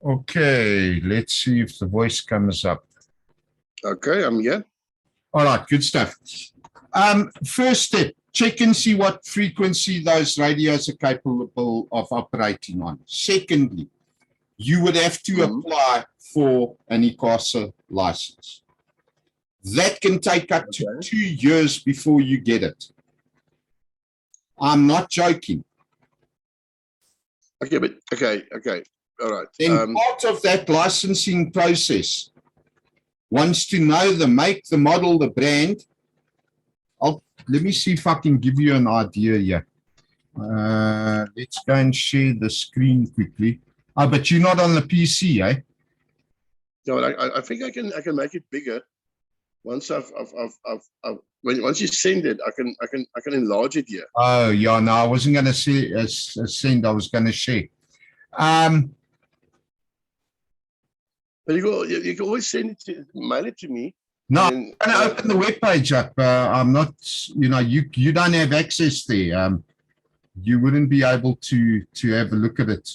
Okay, let's see if the voice comes up. Okay, I'm here. All right, good stuff. First step, check and see what frequency those radios are capable of operating on. Secondly, you would have to apply for an ECRN license. That can take up to 2 years before you get it. I'm not joking. Okay, but okay, all right. Then part of that licensing process wants to know the make, the model, the brand. Let me see if I can give you an idea here. Let's go and share the screen quickly. Oh, but you're not on the PC, eh? No, I think I can make it bigger. Once once you send it, I can enlarge it here. Oh yeah, no, I wasn't going to say send. I was going to share. But you can always send it mail it to me. No, I'm going to open the web page up. I'm not, you don't have access there. You wouldn't be able to have a look at it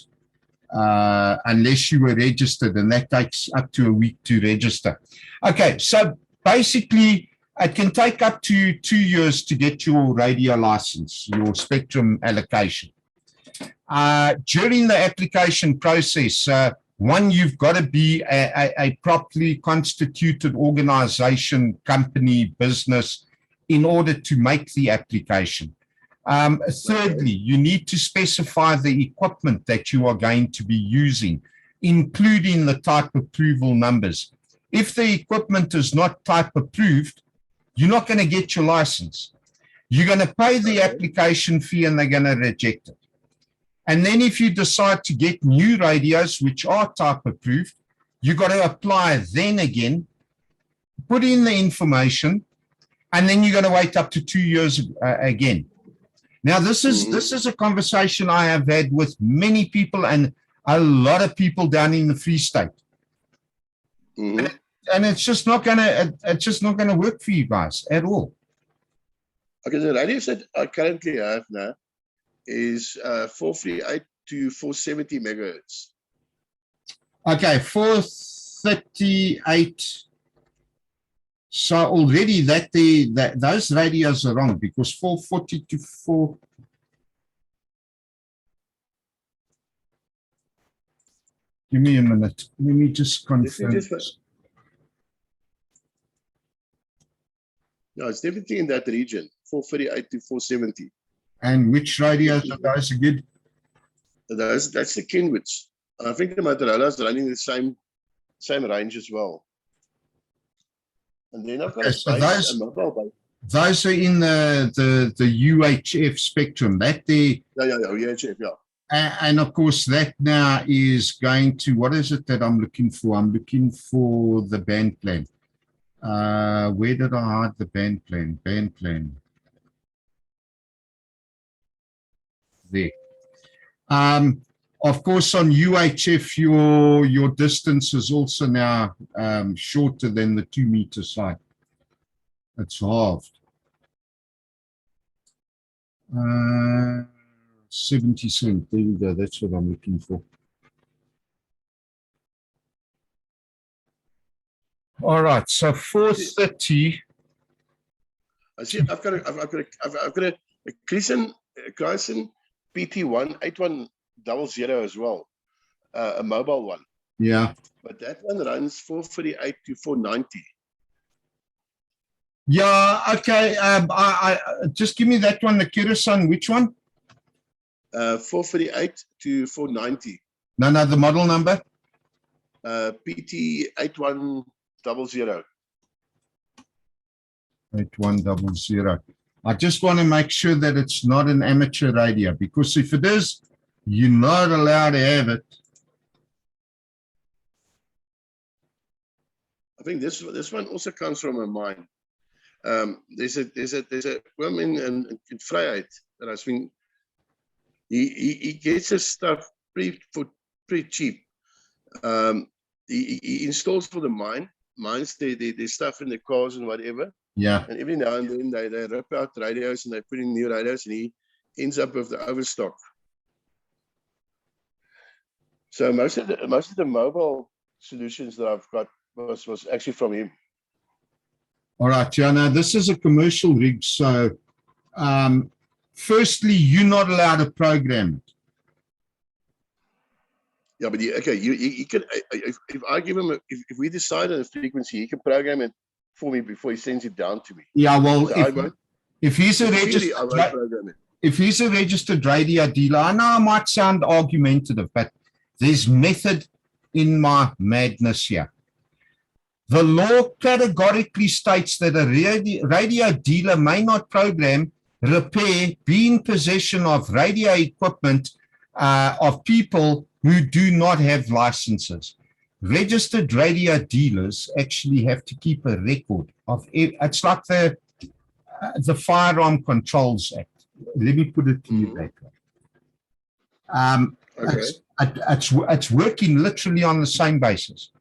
unless you were registered, and that takes up to a week to register. Okay, so basically, it can take up to 2 years to get your radio license, your spectrum allocation. During the application process, one, you've got to be a properly constituted organization, company, business, in order to make the application. Thirdly, you need to specify the equipment that you are going to be using, including the type approval numbers. If the equipment is not type approved, you're not going to get your license. You're going to pay the application fee and they're going to reject it. And then if you decide to get new radios, which are type approved, you've got to apply then again, put in the information, and then you're going to wait up to 2 years again. Now, this is a conversation I have had with many people and a lot of people down in the Free State. And it's just not gonna work for you guys at all. Okay, the radios that I currently have now is 438 to 470 megahertz. Okay, 438. So already those radios are wrong, because 440 to 4. Give me a minute. Let me just confirm. No, it's definitely in that region, 438 to 470. And which radios are those good? That's the Kenwoods. I think the Motorola's running the same range as well. And then I've got a mobile base. Those are in the UHF spectrum. That the UHF, yeah. And of course, that now is going to, what is it that I'm looking for? I'm looking for the band plan. Where did I hide the band plan? Band plan. There. Of course, on UHF, your distance is also now shorter than the 2 meter side. It's halved. 70 cent. There we go. That's what I'm looking for. All right. So 430. I see. I've got a Crescent PT1 8100 as well, a mobile one. Yeah. But that one runs 438 to 490. Yeah. Okay. I just give me that one, the Kirasan. Which one? 438 to 490. No, the model number. PT 8100. 8100. I just want to make sure that it's not an amateur radio, because if it is, you're not allowed to have it. I think this one also comes from a mine. There's a woman in Vryheid that has been. He gets his stuff pretty cheap. He installs for the mines their stuff in the cars and whatever. Yeah. And every now and then they rip out radios and they put in new radios, and he ends up with the overstock. So most of the mobile solutions that I've got was actually from him. All right, yeah, now this is a commercial rig, so firstly, you're not allowed to program it. Yeah, but you can. If I give him, if we decide on a frequency, he can program it for me before he sends it down to me. Yeah, well, So if he's a I registered, won't program it. if he's a registered radio dealer, I know I might sound argumentative, but there's method in my madness here. The law categorically states that a radio dealer may not program, repair, be in possession of radio equipment of people who do not have licenses. Registered radio dealers actually have to keep a record of it. It's like the Firearm Controls Act. Let me put it to you that way. It's working literally on the same basis.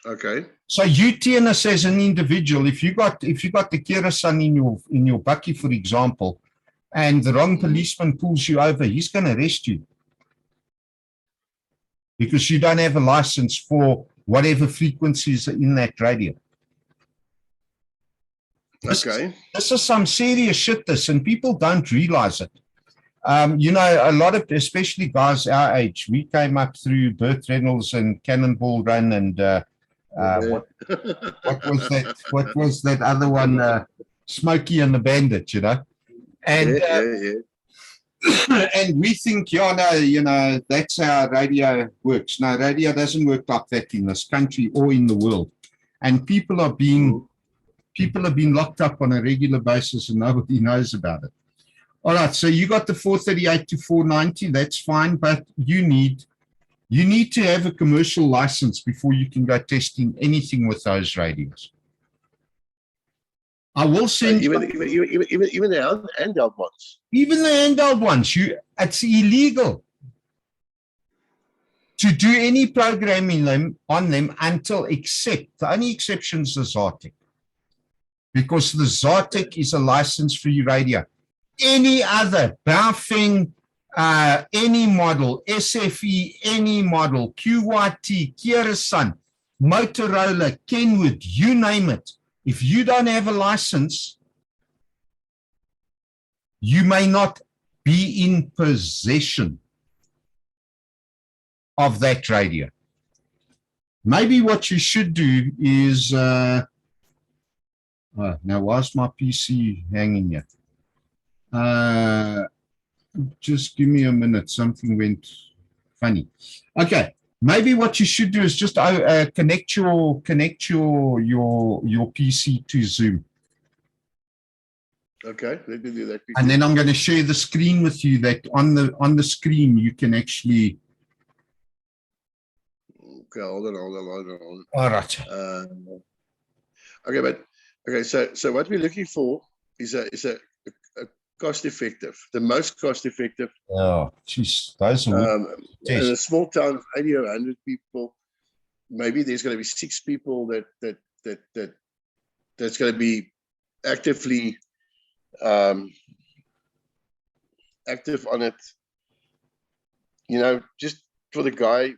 Okay. So you, Tienis, as an individual, if you got the kerosene in your bucky, for example, and the wrong policeman pulls you over, he's going to arrest you because you don't have a license for whatever frequencies are in that radio. Okay. This is some serious shit, and people don't realize it. You know, a lot of, especially guys our age, we came up through Burt Reynolds and Cannonball Run and what was that? What was that other one? Smokey and the Bandit, you know? And and we think, yeah, no, you know, that's how radio works. No, radio doesn't work like that in this country or in the world. And people are being locked up on a regular basis and nobody knows about it. All right, so you got the 438 to 490, that's fine, but you need to have a commercial license before you can go testing anything with those radios. I will send even the handheld ones. Even the handheld ones, it's illegal to do any programming on them until the only exception is the Zartek. Because the Zartek is a license-free radio. Any other, Baofeng, any model, SFE, any model, QYT, Kirasan, Motorola, Kenwood, you name it. If you don't have a license, you may not be in possession of that radio. Maybe what you should do is, now why's my PC hanging here? Just give me a minute. Something went funny. Okay. Maybe what you should do is just connect your PC to Zoom. Okay, let me do that. And then I'm going to share the screen with you. That on the screen you can actually. Okay, hold on. All right. So what we're looking for is a cost effective, the most cost effective. Oh, geez, those are in a small town of 80 or 100 people, maybe there's going to be 6 people that's going to be actively active on it. You know, just for the guy,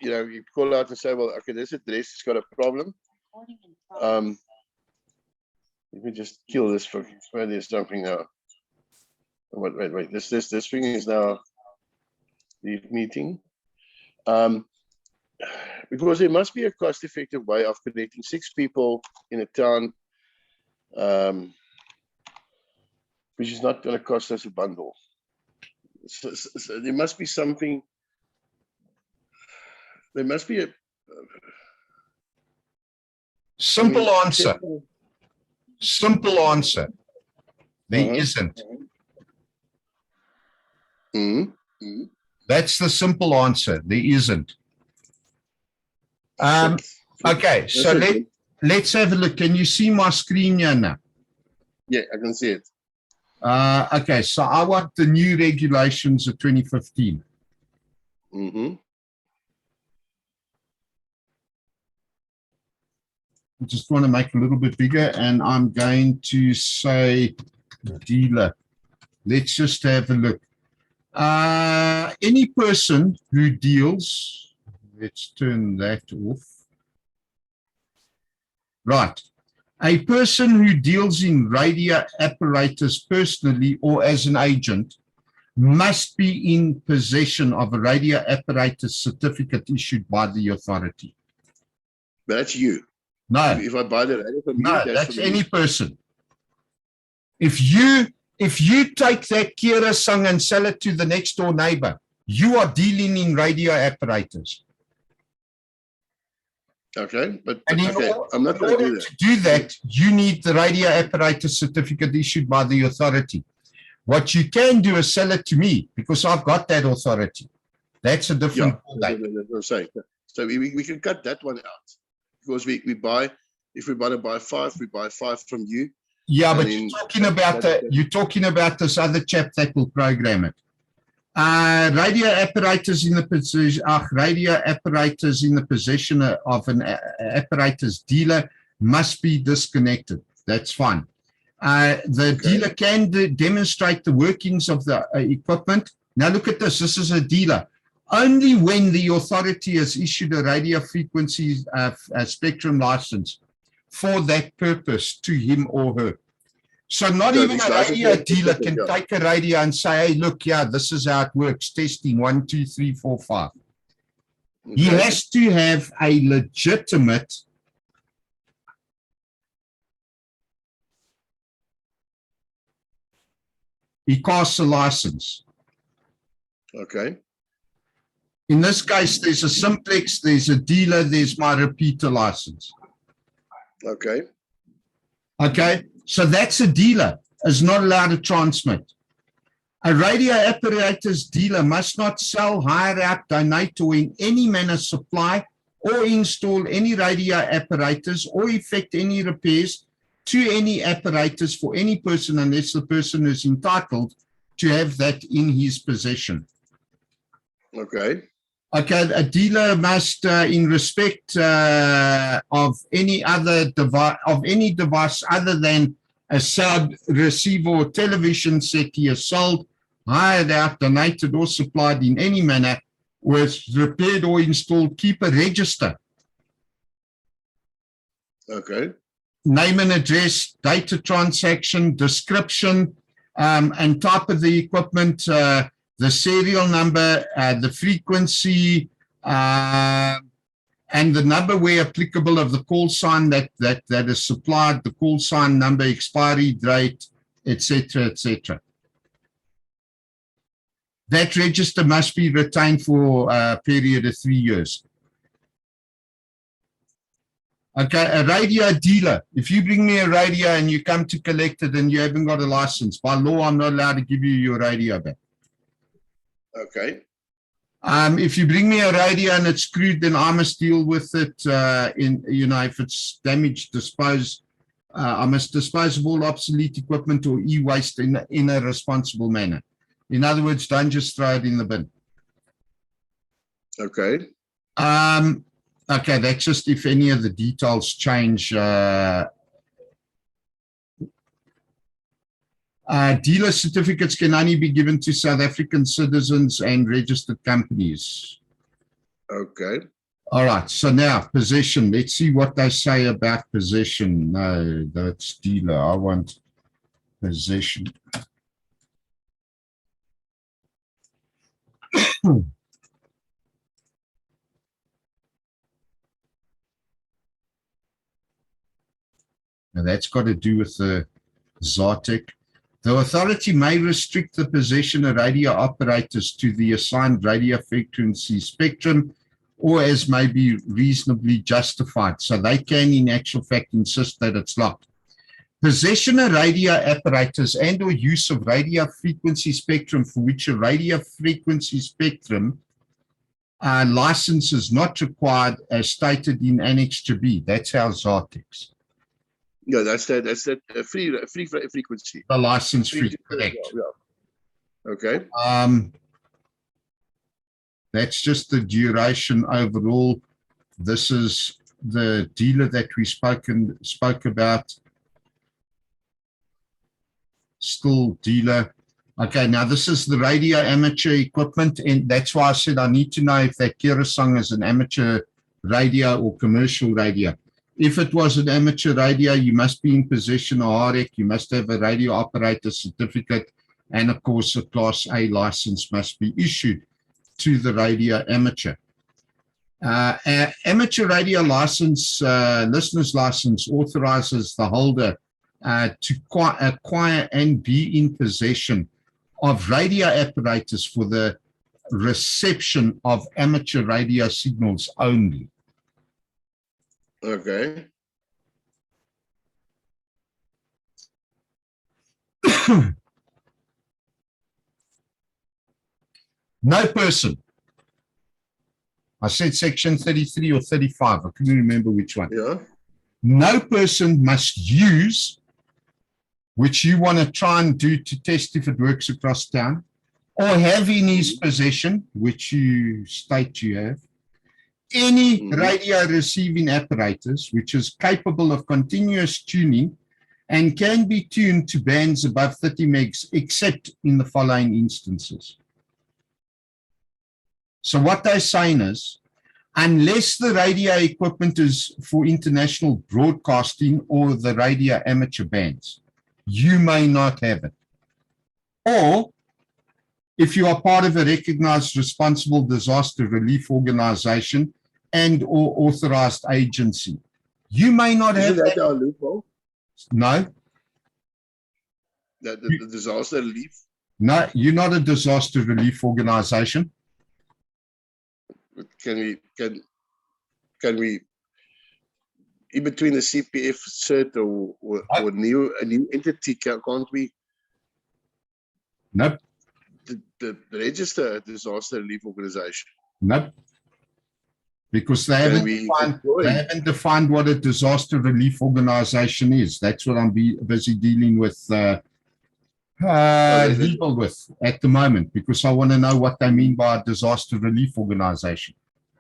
you know, you call out and say, well, okay, this address has got a problem. Let me just kill this for where there's something now. Wait. This thing is now the meeting. Because there must be a cost-effective way of connecting 6 people in a town, which is not going to cost us a bundle. So there must be something. There must be a simple answer. Simple answer. There isn't. That's the simple answer. There isn't. Okay, so let's have a look. Can you see my screen here now? Yeah, I can see it. Okay, so I want the new regulations of 2015. I just want to make it a little bit bigger, and I'm going to say dealer. Let's just have a look. Any person who deals, let's turn that off. Right. A person who deals in radio apparatus personally or as an agent must be in possession of a radio apparatus certificate issued by the authority. But that's you. No, If I buy the radio from you, no, that's that's for me. any person. If you take that Kira song and sell it to the next door neighbor, you are dealing in radio apparatus. Okay, but And okay, I'm not going to do that. To do that, you need the radio apparatus certificate issued by the authority. What you can do is sell it to me because I've got that authority. That's a different that's what I'm saying. So we can cut that one out because we buy, if we want to buy 5, we buy 5 from you. Yeah, but you're talking about this other chap that will program it. Radio apparatus in the possession of an apparatus dealer must be disconnected. That's fine. The dealer can demonstrate the workings of the equipment. Now look at this. This is a dealer. Only when the authority has issued a radio frequency spectrum license for that purpose to him or her. So not even a radio dealer can take a radio and say, hey, look, yeah, this is how it works. Testing 1, 2, 3, 4, 5. Okay. He has to have a legitimate ICASA license. Okay. In this case, there's a simplex, there's a dealer, there's my repeater license. Okay. Okay. So that's a dealer, is not allowed to transmit. A radio apparatus dealer must not sell, hire out, donate, or in any manner supply or install any radio apparatus or effect any repairs to any apparatus for any person unless the person is entitled to have that in his possession. Okay. Okay, a dealer must, in respect of any other device, other than a sound receiver or television set he has sold, hired out, donated, or supplied in any manner, was repaired or installed, keep a register. Okay. Name and address, date of transaction, description, and type of the equipment. The serial number, the frequency, and the number where applicable of the call sign that is supplied, the call sign number, expiry date, etc., etc. That register must be retained for a period of 3 years. Okay, a radio dealer. If you bring me a radio and you come to collect it and you haven't got a license, by law, I'm not allowed to give you your radio back. Okay. If you bring me a radio and it's screwed, then I must deal with it. If it's damaged, dispose. I must dispose of all obsolete equipment or e-waste in a responsible manner. In other words, don't just throw it in the bin. Okay. Okay, that's just if any of the details change. Dealer certificates can only be given to South African citizens and registered companies. Okay. All right. So now possession. Let's see what they say about possession. No, that's dealer. I want possession. Now that's got to do with the Zartek. The authority may restrict the possession of radio operators to the assigned radio frequency spectrum, or as may be reasonably justified. So they can, in actual fact, insist that it's locked. Possession of radio apparatus and or use of radio frequency spectrum for which a radio frequency spectrum license is not required as stated in Annex to B. That's our Zartex. Yeah, that's that free frequency. The license free, correct. Yeah. Okay. That's just the duration overall. This is the dealer that we spoke about. Still dealer. Okay, now this is the radio amateur equipment, and that's why I said I need to know if that Kira song is an amateur radio or commercial radio. If it was an amateur radio, you must be in possession of REC, you must have a radio operator certificate, and of course a Class A license must be issued to the radio amateur. Amateur radio license, listener's license, authorizes the holder to acquire and be in possession of radio apparatus for the reception of amateur radio signals only. Okay. No person. I said section 33 or 35. I couldn't remember which one. Yeah. No person must use, which you want to try and do to test if it works across town, or have in his possession, which you state you have, any radio receiving apparatus which is capable of continuous tuning and can be tuned to bands above 30 megs, except in the following instances. So what they're saying is, unless the radio equipment is for international broadcasting or the radio amateur bands, you may not have it. Or if you are part of a recognized responsible disaster relief organization and or authorized agency, you may not have that. Our loophole? No. The disaster relief? No, you're not a disaster relief organization. Can we in between the CPF cert or a new entity, can't we? Nope. The register a disaster relief organization? Nope. Because they haven't defined what a disaster relief organization is. That's what I'm busy dealing with legal with at the moment, because I want to know what they mean by a disaster relief organization.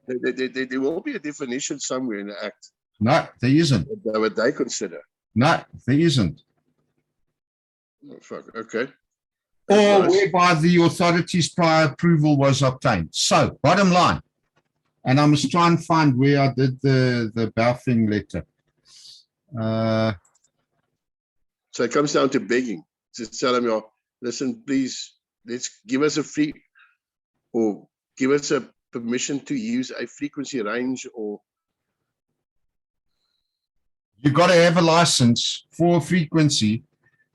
There will be a definition somewhere in the Act. No, there isn't. What they consider. No, there isn't. Oh, fuck. Okay. Or whereby the authorities' prior approval was obtained. So, bottom line, and I must try and find where I did the Baofeng letter. So it comes down to begging. Just tell them, listen, please, let's give us a free, or give us a permission to use a frequency range, or you've got to have a license for a frequency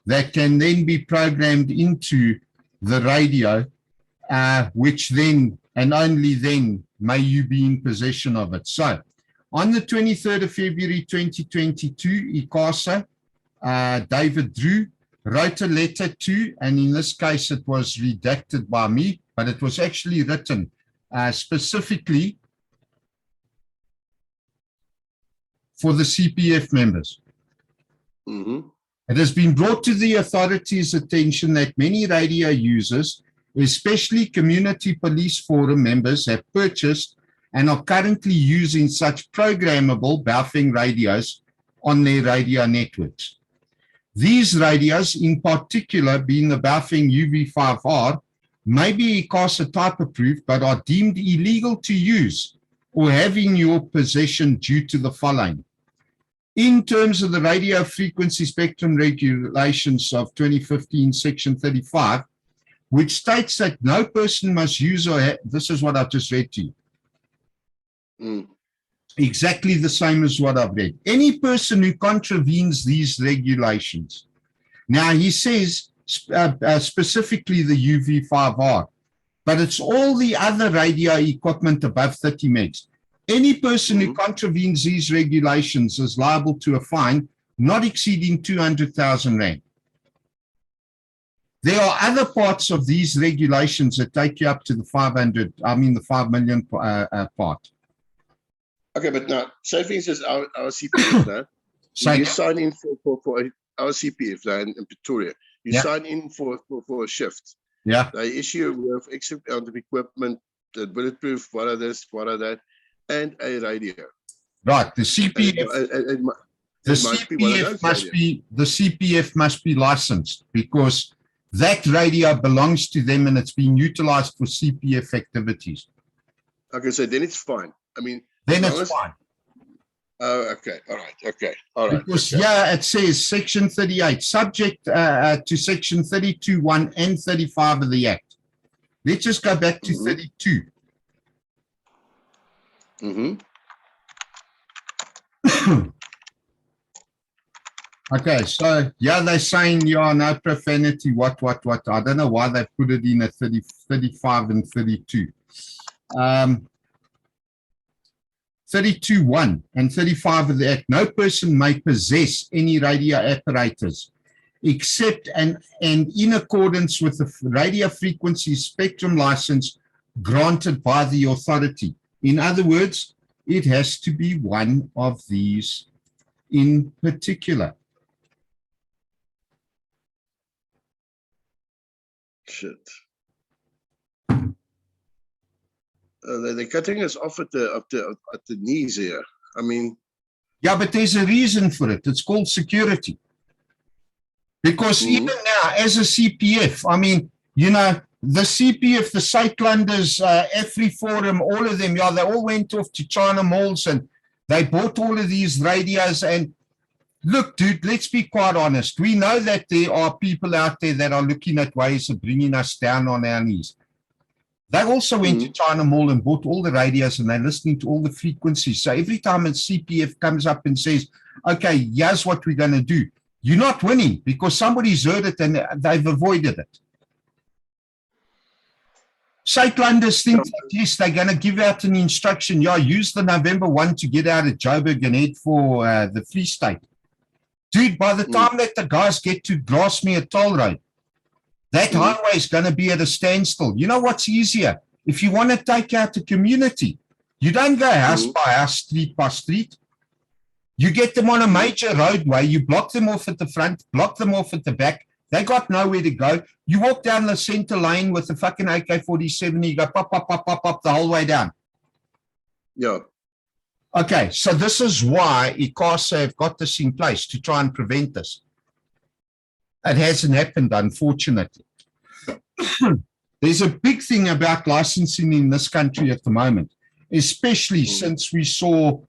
that can then be programmed into the radio, which then and only then may you be in possession of it. So on the 23rd of February 2022, ICASA, David Drew, wrote a letter to, and in this case it was redacted by me, but it was actually written specifically for the CPF members. It has been brought to the authorities' attention that many radio users, especially community police forum members, have purchased and are currently using such programmable Baofeng radios on their radio networks. These radios, in particular being the Baofeng UV5R, may be ICASA type approved but are deemed illegal to use or have in your possession due to the following. In terms of the radio frequency spectrum regulations of 2015, section 35, which states that no person must use or this is what I've just read to you. Exactly the same as what I've read. Any person who contravenes these regulations. Now he says specifically the UV5R, but it's all the other radio equipment above 30 megs. Any person who contravenes these regulations is liable to a fine not exceeding 200,000 Rand. There are other parts of these regulations that take you up to the 5 million part. Okay, but now, say for instance, our CPF now, you sign in for our CPF now in Pretoria. You sign in for a shift. Yeah. They issue with extra amount of equipment, the bulletproof, what are this, what are that, and a radio. Right. The CPF. The CPF must be licensed, because that radio belongs to them and it's being utilized for CPF activities. Okay, so then it's fine. I mean, Then as long it's as- fine. Oh, okay. All right. Okay. All right. Because okay. yeah, it says section 38, subject to section 32(1) and 35 of the Act. Let's just go back to 32. Okay, so yeah, they're saying, yeah, no profanity, what. I don't know why they put it in at 30, 35 and 32. 32(1) and 35 of the Act, no person may possess any radio apparatus except and in accordance with the radio frequency spectrum license granted by the authority. In other words, it has to be one of these in particular. Shit. They're cutting us off at the knees here. I mean, yeah, but there's a reason for it. It's called security. Because even now, as a CPF, I mean, you know, the CPF, the Suidlanders, AfriForum, all of them, yeah, they all went off to China malls and they bought all of these radios. And look, dude, let's be quite honest. We know that there are people out there that are looking at ways of bringing us down on our knees. They also went to China Mall and bought all the radios and they're listening to all the frequencies. So every time a CPF comes up and says, okay, here's what we're going to do, you're not winning because somebody's heard it and they've avoided it. Suidlanders think that, yes, they're going to give out an instruction, yeah, use the November 1 to get out of Joburg and head for the Free State. Dude, by the time that the guys get to Grasmere Toll Road, that highway is going to be at a standstill. You know what's easier? If you want to take out the community, you don't go house by house, street by street. You get them on a major roadway, you block them off at the front, block them off at the back. They got nowhere to go. You walk down the center lane with the fucking AK-47, you go pop, pop, pop, pop, pop the whole way down. Yeah. Okay, so this is why ICASA have got this in place to try and prevent this. It hasn't happened, unfortunately. There's a big thing about licensing in this country at the moment, especially since we saw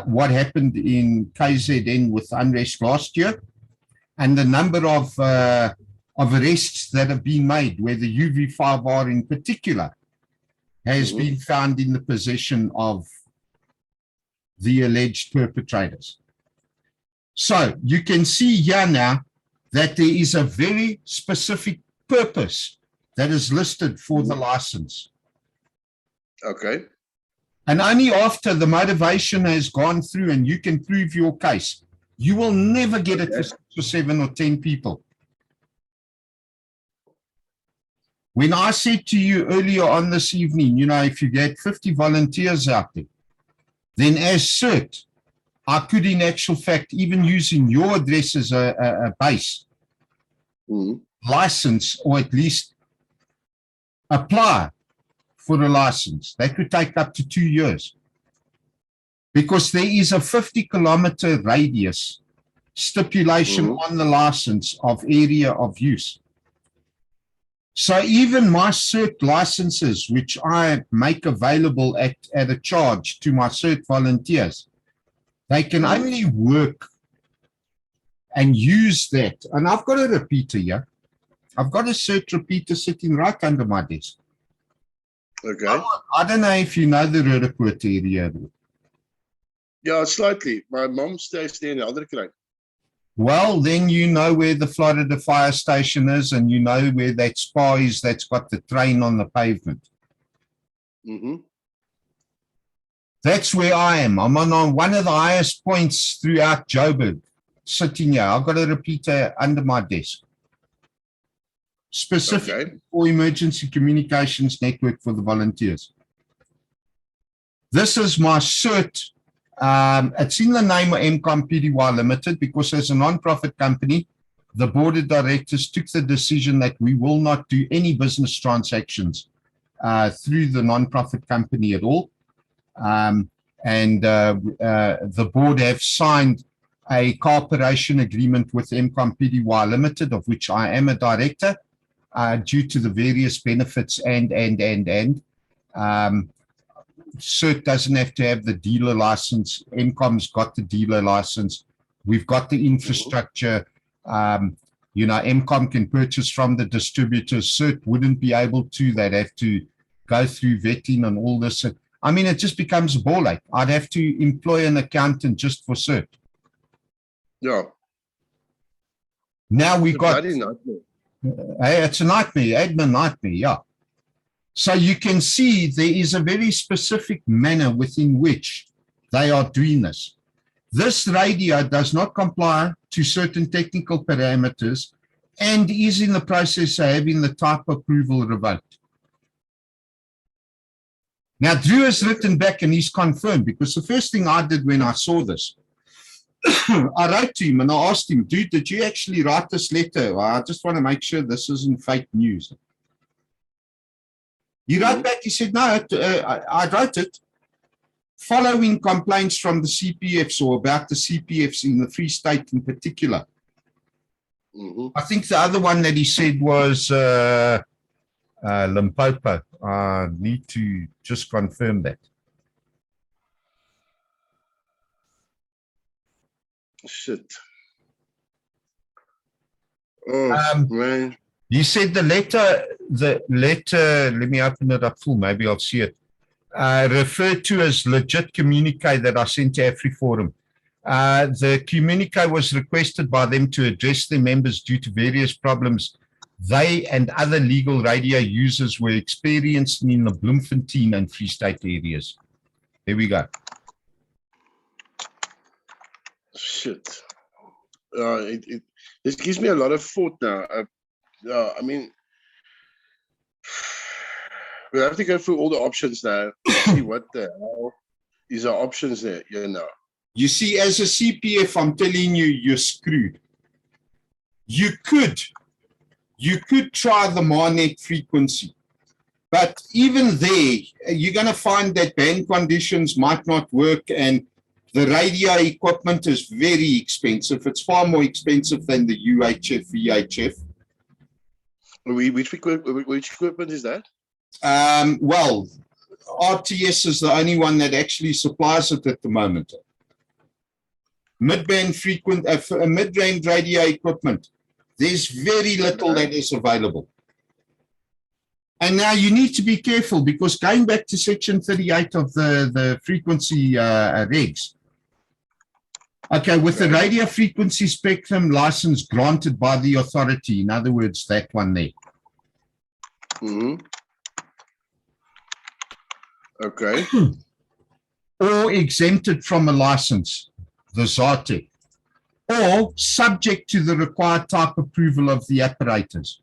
what happened in KZN with unrest last year and the number of arrests that have been made, where the UV5R in particular has been found in the possession of the alleged perpetrators. So you can see here now that there is a very specific purpose that is listed for the license. Okay. And only after the motivation has gone through and you can prove your case, you will never get it for 6 or 7 or 10 people. When I said to you earlier on this evening, you know, if you get 50 volunteers out there, then as CERT, I could, in actual fact, even using your address as a base, license, or at least apply for a license. That could take up to 2 years. Because there is a 50-kilometer radius stipulation on the license of area of use. So even my CERT licenses, which I make available at a charge to my CERT volunteers, they can only work and use that. And I've got a repeater here. I've got a CERT repeater sitting right under my desk. Okay. I don't know if you know the Rurikwoord area. Yeah, slightly. My mom stays there in the other crane. Well, then you know where the Florida fire station is and you know where that spa is that's got the train on the pavement. That's where I am. I'm on one of the highest points throughout Joburg, sitting here. I've got a repeater under my desk. Specifically for emergency communications network for the volunteers. This is my CERT. It's in the name of MCOM PDY Limited because as a non-profit company, the board of directors took the decision that we will not do any business transactions through the non-profit company at all. The board have signed a cooperation agreement with MCOM PDY Limited, of which I am a director, due to the various benefits CERT doesn't have to have the dealer license. MCOM's got the dealer license. We've got the infrastructure. MCOM can purchase from the distributors. CERT wouldn't be able to. They'd have to go through vetting and all this. I mean, it just becomes a ball ache. I'd have to employ an accountant just for CERT. Yeah. Now we've got... It's a nightmare, admin nightmare, yeah. So you can see there is a very specific manner within which they are doing this. This radio does not comply to certain technical parameters and is in the process of having the type approval revoked. Now, Drew has written back and he's confirmed, because the first thing I did when I saw this, I wrote to him and I asked him, dude, did you actually write this letter? I just want to make sure this isn't fake news. He wrote back, he said, no, I wrote it following complaints from the CPFs, or about the CPFs in the Free State in particular. I think the other one that he said was Limpopo. I need to just confirm that. Shit. Oh, man. You said the letter, let me open it up full, maybe I'll see it. Referred to as legit communique that I sent to AfriForum. The communique was requested by them to address their members due to various problems they and other legal radio users were experiencing in the Bloemfontein and Free State areas. There we go. Shit. This gives me a lot of thought now. I mean, we have to go through all the options now. See what the hell is our options there. You see, as a CPF, I'm telling you, you're screwed. You could try the Marnet frequency, but even there, you're going to find that band conditions might not work, and the radio equipment is very expensive. It's far more expensive than the UHF, VHF. Which equipment is that? Well, RTS is the only one that actually supplies it at the moment. Mid-band mid-range radio equipment, there's very little that is available. And now you need to be careful, because going back to section 38 of the frequency regs, okay, with the radio frequency spectrum license granted by the authority, in other words, that one there. Okay. Or exempted from a license, the ZARTEC, or subject to the required type approval of the operators.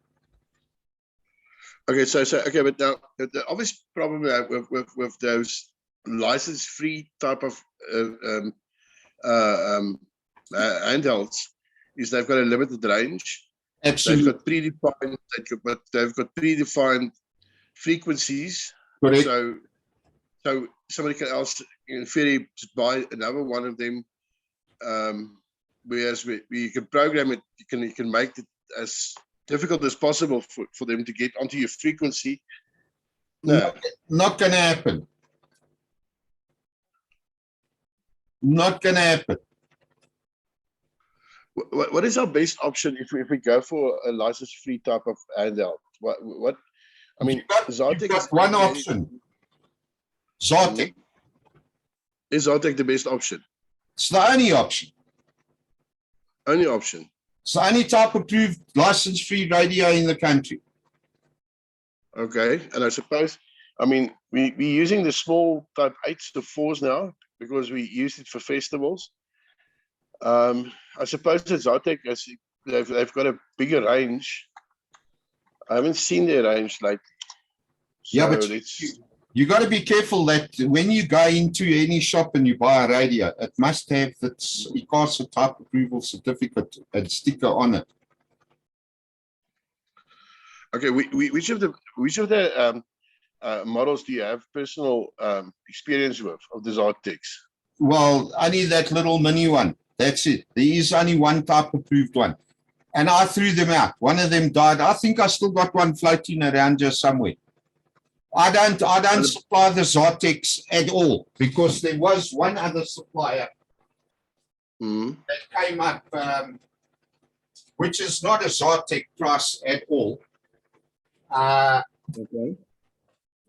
Okay, okay, but now the obvious problem with those license-free type of handhelds is they've got a limited range. Absolutely. They've got predefined frequencies. Correct. So somebody else in theory just buy another one of them. Whereas you can program it, you can make it as difficult as possible for them to get onto your frequency. No, not going to happen. Not going to happen. What is our best option if we go for a license-free type of handheld? What? I mean, you've got one option. ZARTEC. Is ZARTEC the best option? It's the only option. Only option. It's the only type approved license-free radio in the country. Okay, and I suppose, I mean, we're using the small type 8s to 4s now because we used it for festivals. I suppose that ZARTEC, they've got a bigger range. I haven't seen their range lately. So yeah, but you got to be careful that when you go into any shop and you buy a radio, it must have that ICASA type approval certificate and sticker on it. Okay, which of the models do you have personal experience with of the ZARTECs? Well, only that little mini one That's it. There is only one type approved one. And I threw them out. One of them died. I think I still got one floating around just somewhere. I don't supply the Zartex at all because there was one other supplier that came up, which is not a Zartex price at all. Okay.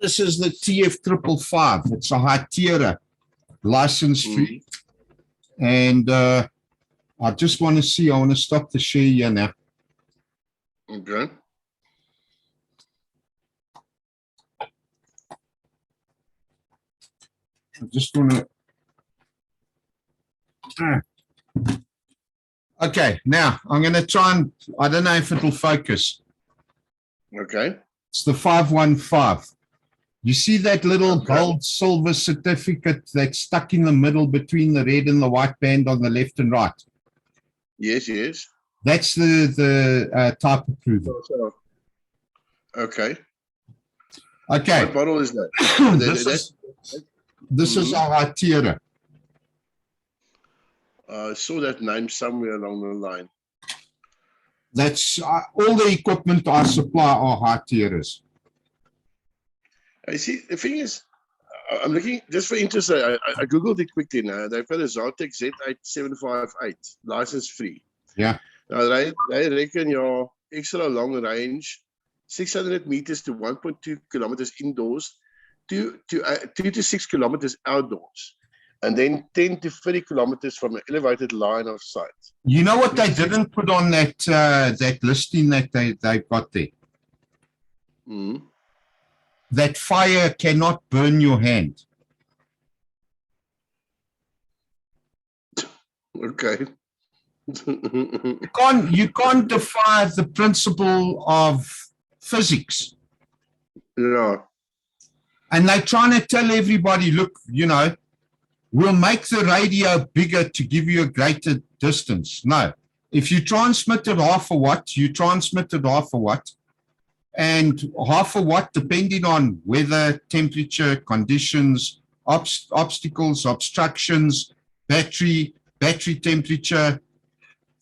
This is the TF555. It's a Hytera, license free. And I just want to see, I want to stop the share here now. Okay. I just want to. Okay, now I'm going to try and, I don't know if it'll focus. Okay. It's the 515. You see that little gold silver certificate that's stuck in the middle between the red and the white band on the left and right? Yes, yes. That's the type approval. Okay. Okay. What model is that? This is our Hytera. I saw that name somewhere along the line. That's all the equipment I supply are Hyteras. I see. The thing is, I'm looking just for interest. I googled it quickly now. They've got a Zartex Z8758 license free. Yeah. Now they reckon your extra long range, 600 meters to 1.2 kilometers indoors, 2 to 6 kilometers outdoors, and then 10 to 30 kilometers from an elevated line of sight. You know what they didn't put on that that listing that they've got there? That fire cannot burn your hand. Okay. You can't defy the principle of physics. Yeah. And they're trying to tell everybody, look, you know, we'll make the radio bigger to give you a greater distance. No. If you transmit it half a watt, you transmit it half a watt. And half a watt, depending on weather, temperature, conditions, obstacles, obstructions, battery temperature,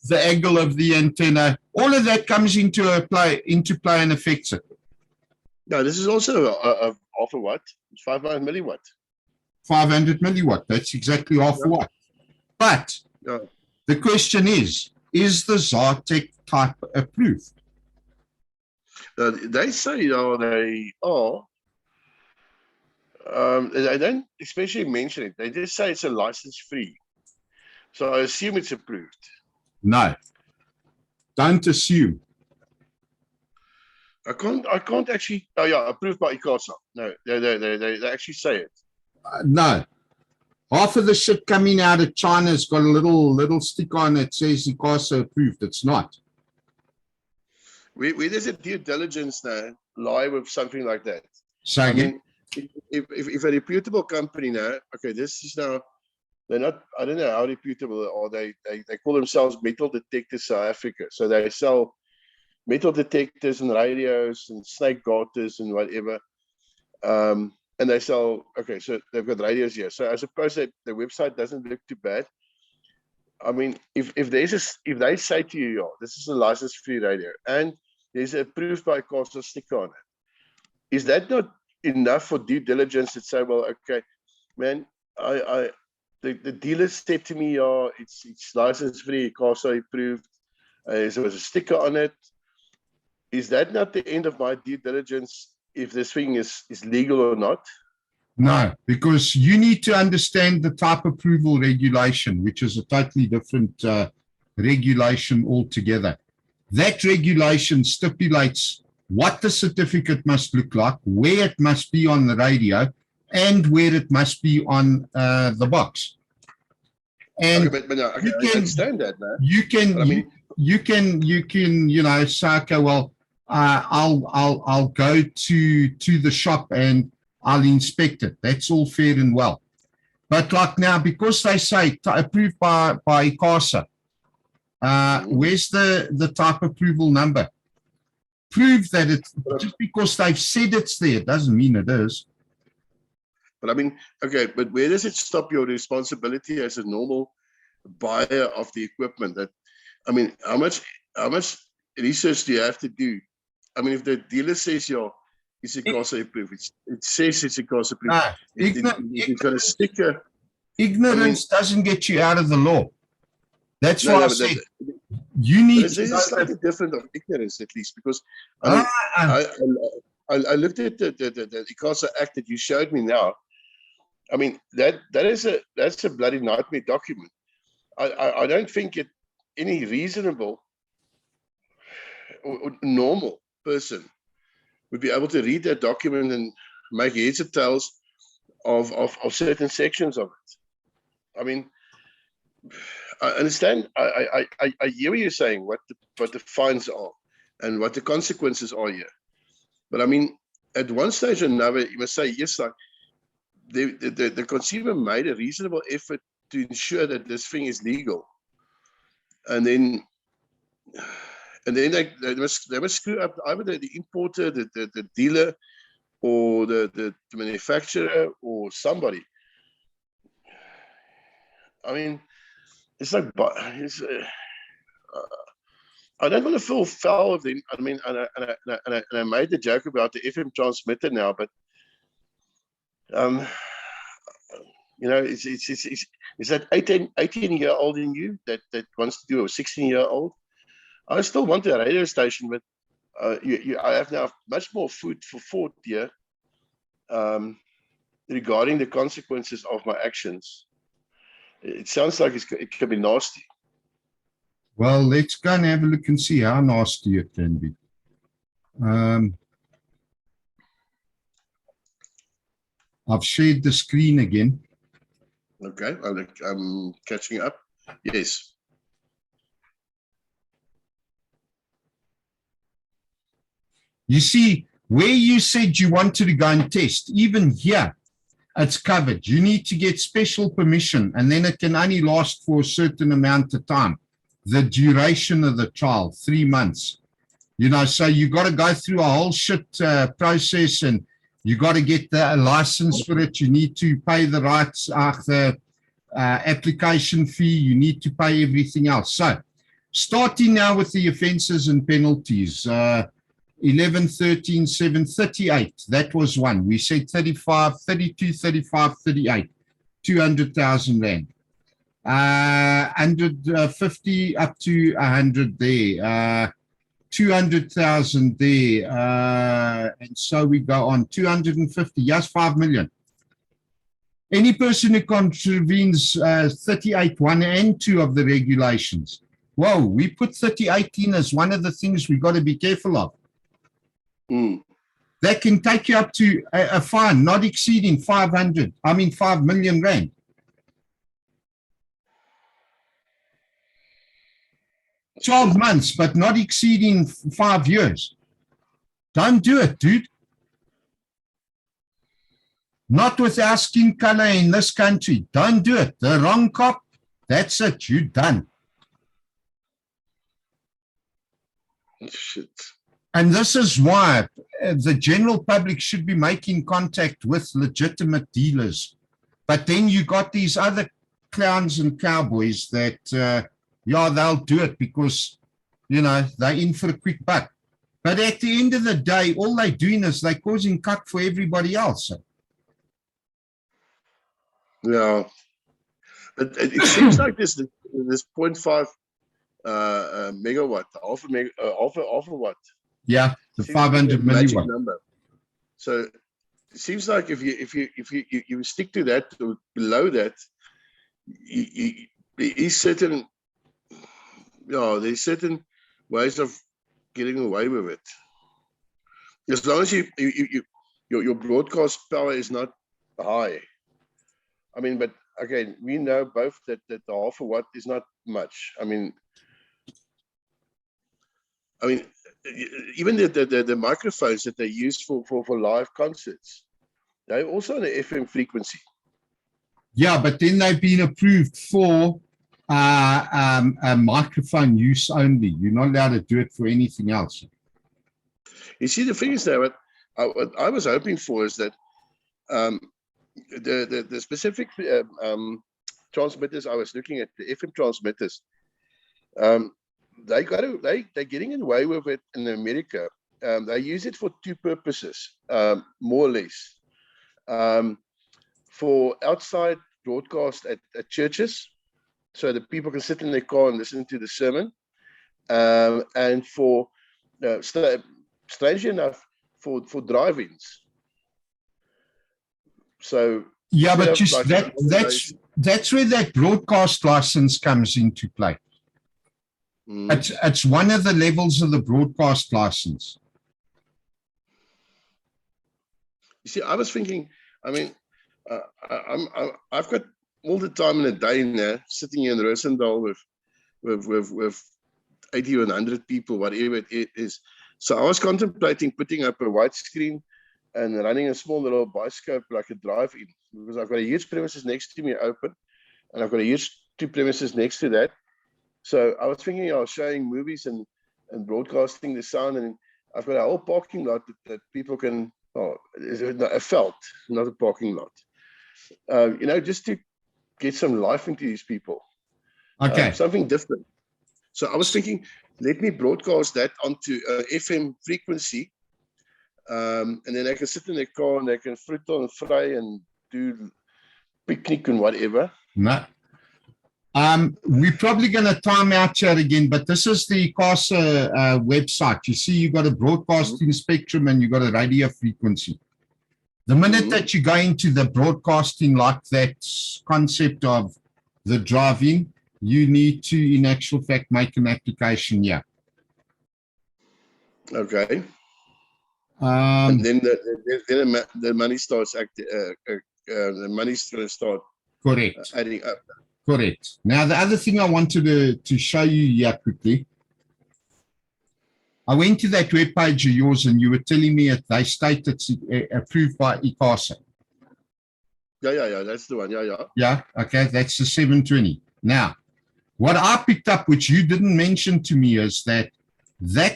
the angle of the antenna, all of that comes into play and affects it. No, this is also a half a watt. It's 500 milliwatt. 500 milliwatt. That's exactly half a watt. But the question is the Zartex type approved? They say, they are. They don't especially mention it. They just say it's a license free. So I assume it's approved. No. Don't assume. I can't actually. Oh yeah, approved by ICASA. No, they actually say it. No. Half of the shit coming out of China has got a little stick on it that says ICASA approved. It's not. Where does a due diligence now lie with something like that? So I mean, if a reputable company now, okay, this is now, they're not, I don't know how reputable, or they call themselves Metal Detectors South Africa. So they sell metal detectors and radios and snake garters and whatever. And they sell, okay, so they've got radios here. So I suppose that the website doesn't look too bad. I mean, if they say to you, this is a license-free radio, and there's a approved by ICASA sticker on it, is that not enough for due diligence to say, well, okay, man, the dealer said to me, it's license-free, ICASA approved, there was a sticker on it. Is that not the end of my due diligence if this thing is legal or not? No, because you need to understand the type approval regulation, which is a totally different regulation altogether. That regulation stipulates what the certificate must look like, where it must be on the radio, and where it must be on the box. And okay, but no, okay, I understand that, man. You can, say, okay, well, I'll go to the shop and I'll inspect it. That's all fair and well. But like now, because they say approved by ICASA, where's the type approval number? Prove that it's just because they've said it's there doesn't mean it is. But I mean, okay, but where does it stop your responsibility as a normal buyer of the equipment. That, I mean, how much research do you have to do? I mean, if the dealer says, "Yo, it's a CASA approved," it says it's a CASA approved. Ah, It's got a sticker. ignorance doesn't get you out of the law. That's why I said you need to there's know a slightly different of ignorance, at least, because that. I looked at the CASA Act that you showed me now. I mean, that's a bloody nightmare document. I don't think any reasonable or normal person would be able to read that document and make heads or tails of certain sections of it. I mean, I understand. I hear what you're saying, what the fines are and what the consequences are here. But I mean, at one stage or another, you must say, yes, like the consumer made a reasonable effort to ensure that this thing is legal, and then they must screw up either the importer, the dealer, or the manufacturer, or somebody. I mean, it's like, I don't want to feel foul of them. I mean, and I made the joke about the FM transmitter now, but you know, it's that 18-year-old in you that wants to do a 16-year-old. I still want a radio station, but I have now much more food for thought here regarding the consequences of my actions. It sounds like it can be nasty. Well, let's go and have a look and see how nasty it can be. I've shared the screen again. Okay, I'm catching up. Yes. You see, where you said you wanted to go and test, even here, it's covered. You need to get special permission, and then it can only last for a certain amount of time. The duration of the trial, 3 months. You know, so you got to go through a whole shit process, and you got to get the license for it. You need to pay the rights, the application fee. You need to pay everything else. So, starting now with the offences and penalties. 11, 13, 7, 38. That was one. We said 35, 32, 35, 38. 200,000 rand. 150 up to 100 there. 200,000 there. And so we go on. 250. Yes, 5 million. Any person who contravenes 38, 1 and 2 of the regulations. Whoa, we put 38 in as one of the things we got to be careful of. That can take you up to a fine not exceeding 5 million rand. $12 months, but not exceeding 5 years. Don't do it, dude. Not with our skin color in this country. Don't do it. The wrong cop, that's it. You're done. Shit. And this is why the general public should be making contact with legitimate dealers. But then you got these other clowns and cowboys that, they'll do it because, you know, they're in for a quick buck. But at the end of the day, all they're doing is they're causing cuck for everybody else. Yeah. But it seems like this 0.5 megawatt, half a watt. Yeah, the 500 milliwatt number. So it seems like if you stick to that or below that, there's certain ways of getting away with it. As long as your broadcast power is not high. I mean, but again, we know both that the half a watt is not much. I mean, even the microphones that they use for live concerts, they're also on the FM frequency. Yeah, but then they've been approved for a microphone use only. You're not allowed to do it for anything else. You see, the thing is that what I was hoping for is that the specific transmitters, I was looking at the FM transmitters. They're getting away with it in America. They use it for two purposes, more or less. For outside broadcast at churches, so that people can sit in their car and listen to the sermon, and for strangely enough, for drive-ins. So yeah, but like that's where that broadcast license comes into play. It's one of the levels of the broadcast license. You see, I was thinking, I mean, I've got all the time in a day now sitting here in Rosendal with 80 or 100 people, whatever it is. So I was contemplating putting up a widescreen and running a small little bioscope, like a drive-in, because I've got a huge premises next to me open, and I've got a huge two premises next to that. So I was thinking of showing movies and broadcasting the sound, and I've got a whole parking lot that people can, a felt, not a parking lot. Just to get some life into these people. Okay. Something different. So I was thinking, let me broadcast that onto FM frequency, and then I can sit in the car and I can fruit on fry and do picnic and whatever. No. We're probably going to time out chat again, but this is the CASA website. You see, you've got a broadcasting spectrum and you've got a radio frequency. The minute that you go into the broadcasting, like that concept of the drive-in, you need to, in actual fact, make an application. Yeah. Okay. And then the money starts the money's going to start correct. Adding up. Correct. Now, the other thing I wanted to show you here quickly, I went to that webpage of yours and you were telling me they state it's approved by ECRN. Yeah, that's the one. Yeah. Yeah, okay, that's the 720. Now, what I picked up, which you didn't mention to me, is that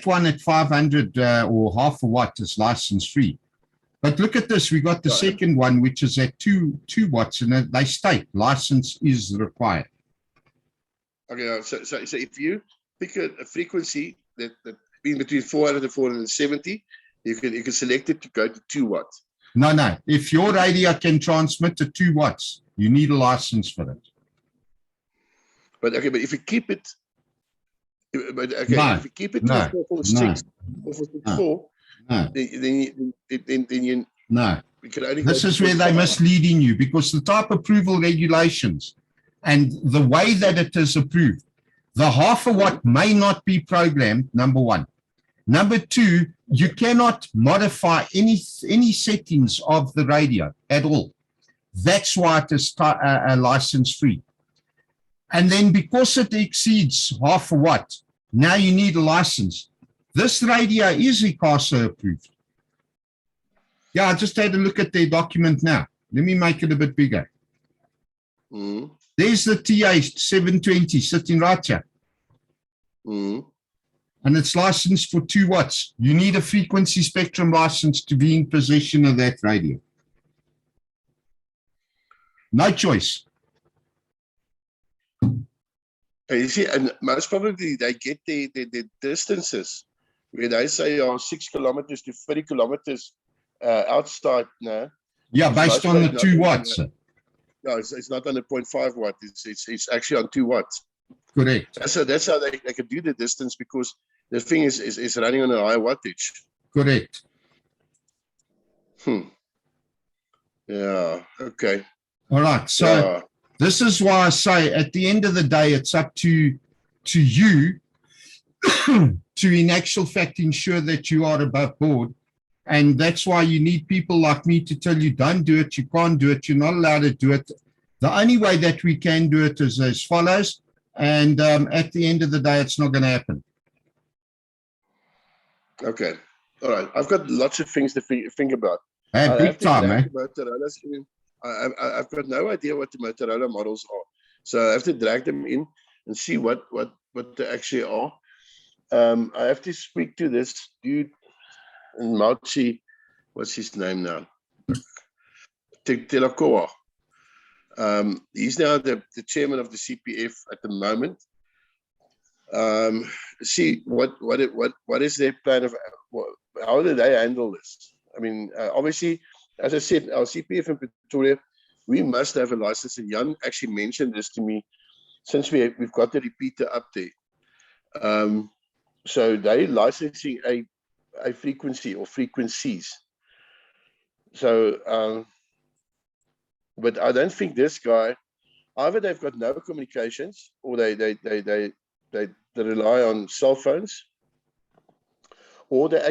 one at 500 or half a watt is license free. But look at this, we got the second one, which is at 2 watts, and they state license is required. Okay, so if you pick a frequency that in between 400 and 470, you can select it to go to 2 watts. No. If your radio can transmit to 2 watts, you need a license for it. But if you keep it, if you keep it to 446, then you no. This is where they're misleading you, because the type approval regulations and the way that it is approved, the half a watt may not be programmed, number one. Number two, you cannot modify any settings of the radio at all. That's why it is license free. And then because it exceeds half a watt, now you need a license. This radio is ECRN approved. Yeah, I just had a look at their document now. Let me make it a bit bigger. There's the TA 720 sitting right here. And it's licensed for 2 watts. You need a frequency spectrum license to be in possession of that radio. No choice. You see, and most probably they get the distances where they say 6 kilometers to 30 kilometers outside now. Yeah, based on the 2 watts. No, it's not on the 0.5 watt. It's actually on 2 watts. Correct. So that's how they can do the distance, because the thing is running on a high wattage. Correct. Yeah. Okay. All right. So this is why I say at the end of the day, it's up to you to, in actual fact, ensure that you are above board. And that's why you need people like me to tell you, don't do it, you can't do it, you're not allowed to do it. The only way that we can do it is as follows. And at the end of the day, it's not going to happen. Okay. All right. I've got lots of things to think about. Big time, eh? I've got no idea what the Motorola models are. So I have to drag them in and see what they actually are. I have to speak to this dude in Mauchi. What's his name now? Telakoa. He's now the chairman of the CPF at the moment. See what is their plan of how do they handle this? I mean, obviously, as I said, our CPF in Pretoria, we must have a license. And Jan actually mentioned this to me since we've got the repeater up there. So they're licensing a frequency or frequencies. So, but I don't think this guy, either they've got no communications or they rely on cell phones, or they're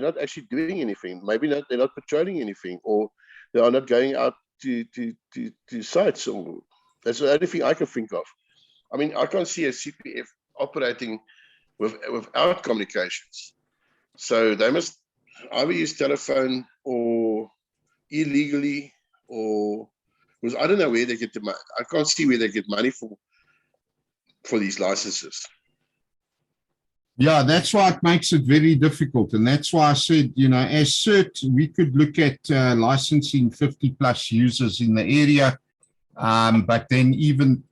not actually doing anything. Maybe they're not patrolling anything, or they are not going out to sites. Or that's the only thing I can think of. I mean, I can't see a CPF operating without communications. So they must either use telephone or illegally, or because I don't know where they get the money. I can't see where they get money for these licenses. Yeah, that's why it makes it very difficult. And that's why I said, as CERT, we could look at licensing 50 plus users in the area. But then even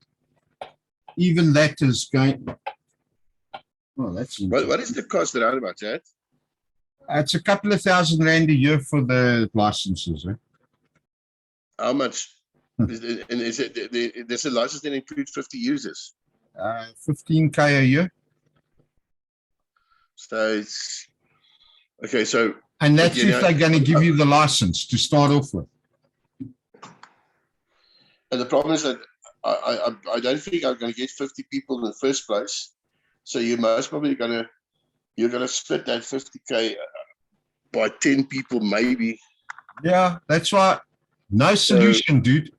that is going. Well, that's what is the cost around about that? It's a couple of $1,000 a year for the licenses. How much? Does the license then include 50 users? 15K a year. So it's okay. So and that's if they're going to give you the license to start off with. And the problem is that I don't think I'm going to get 50 people in the first place. So you're most probably going to split that 50K by 10 people, maybe. Yeah, that's right. No solution, dude.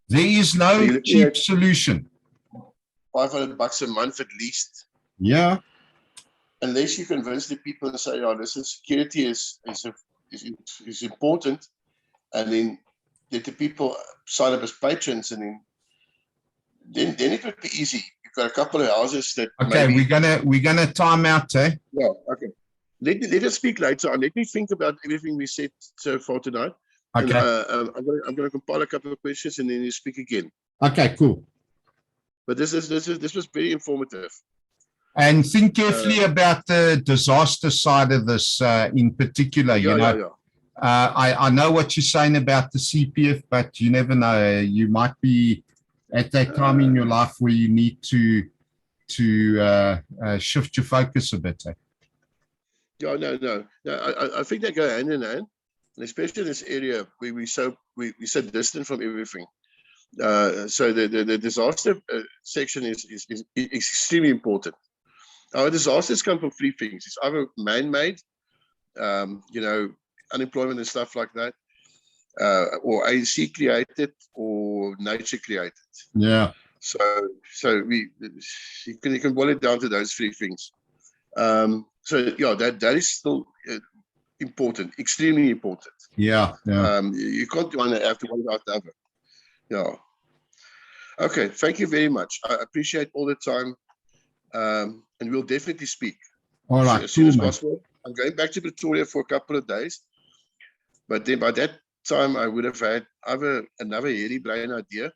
There is no cheap solution. $500 a month at least. Yeah. Unless you convince the people and say, "Oh, listen, security is important," and then let the people sign up as patrons, and then it would be easy. You've got a couple of houses that. Okay, maybe, we're gonna time out, eh? Yeah. Okay. Let us speak later on. Let me think about everything we said so far tonight. Okay. And, I'm going to compile a couple of questions and then you speak again. Okay, cool. But this was very informative. And think carefully about the disaster side of this in particular. I know what you're saying about the CPF, but you never know. You might be at that time in your life where you need to shift your focus a bit. Eh? Yeah, no. I think they go hand in hand, and especially in this area where we're so distant from everything. So the disaster section is extremely important. Our disasters come from three things. It's either man-made, unemployment and stuff like that, or ANC created, or nature created. Yeah. So you can boil it down to those three things. So yeah, that is still important, extremely important. Yeah. You can't have to worry about the other. Yeah. Okay. Thank you very much. I appreciate all the time. And we'll definitely speak. All right, as soon as possible. I'm going back to Pretoria for a couple of days, but then by that time I would have had either another hairy brain idea,